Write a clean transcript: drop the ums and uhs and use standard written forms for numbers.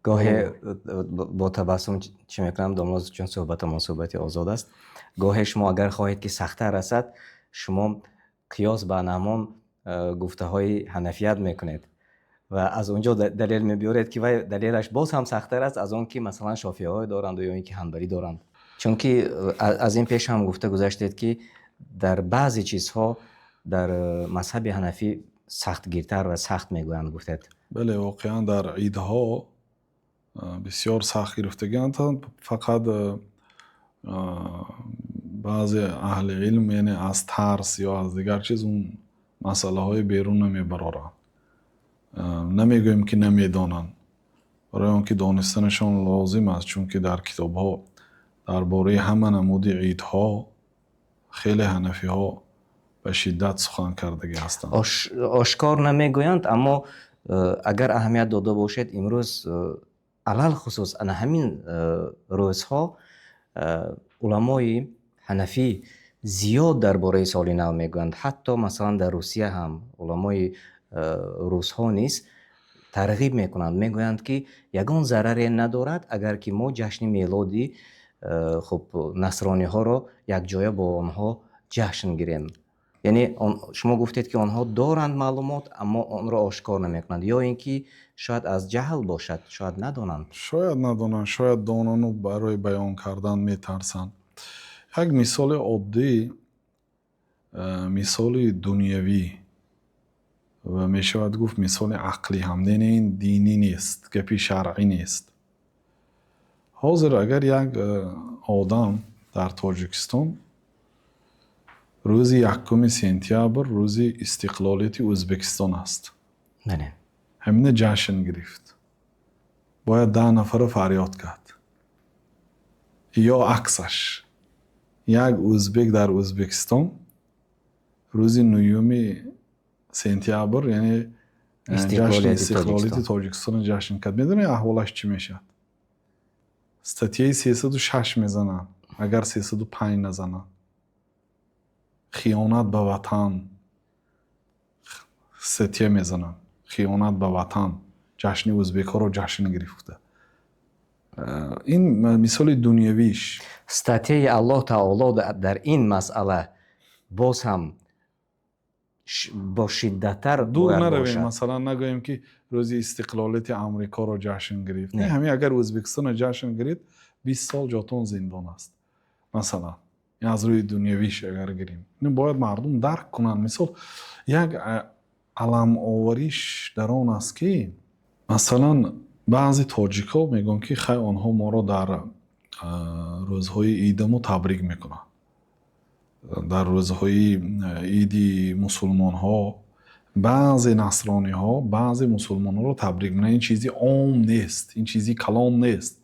گاهی با تبسم چی میکنم دامناز، چون صحبتمان صحبتی آزاد است. گاهی شما اگر خواهید که سخت‌تر رسد، شما قیاس به نمان گفته های حنفیت میکنید و از اونجا دلیل میبیارید که وای دلیلش باز هم سخت‌تر است از اون که مثلا شافعی های دارند و یا اینکه حنبلی دارند. چون که از این پیش هم گفته گذاشتید که در بعضی چیزها در مذهب حنفی سخت گیرتر و سخت میگویند گفتید. بله، واقعا در عیدها بسیار سخت گرفتگی‌اند. فقط بعضی اهل علم یعنی از ترس یا از دیگر چیز اون مسئله های بیرون نمیبرارند. نمیگویم که نمیدانند، برای آنکه دانستنشان لازم است، چون که در کتاب ها درباره همه نمود عیدها خیلی حنفی ها به شدت سخن کردگی هستند. آشکار نمیگویند، اما اگر اهمیت داده باشد امروز علل خصوص ان همین روزها علمای حنفی زیاد درباره سال نو میگویند. حتی مثلا در روسیه هم علمای روس ها نیز ترغیب میکنند، میگویند که یگان ضرری ندارد اگر که ما جشن میلادی خب نصرانی ها را یک جای با آنها جشن گیریم. یعنی شما گفتید که آنها دارند معلومات اما آن را آشکار نمیکنند، یا اینکه شاید از جهل باشد، شاید ندانند. شاید دانند و برای بیان کردن میترسند. یک مثال عادی، مثال دنیوی و میشود گفت مثال عقلی هم، این دینی نیست، گپی شرعی نیست. حاضر اگر یک آدم در تاجیکستان روز 1 سپتامبر روز استقلالیت ازبکستان است، همین جشن گرفت، باید 10 نفر فریاد کرد. یا عکسش، یک ازبک در ازبکستان روز 9 سپتامبر یعنی جشن استقلالیت تاجیکستان جشن کرد. میدونی احوالش چی میشد؟ استاتیای 306 میزنن اگر 305 نزنن. خیانت به وطن ستیه میزنن، خیانت به وطن. جشن ازبک ها رو جشن گرفته. این مثال دنیویش. استاتیای الله تعالی در این مسئله باز هم با شدت‌تر دور نرویم، مثلا نگوییم که روز استقلالیت امریکا رو جشن گرفت. نه، همین اگر ازبکستان جشن گرفت 20 سال جاتون زندان است مثلا. از روی دنیویش اگر گیریم، این باید مردم درک کنن. مثال یک علم آوریش در آن است که مثلا بعضی تاجیک ها میگن که خیلی آنها ما را در روزهای عیدمو تبریک میکنن. در روزهای عیدی مسلمان ها بعضی نصرانی ها بعضی مسلمان ها رو تبریک میکنن. این چیزی عام نیست، این چیزی کلام نیست.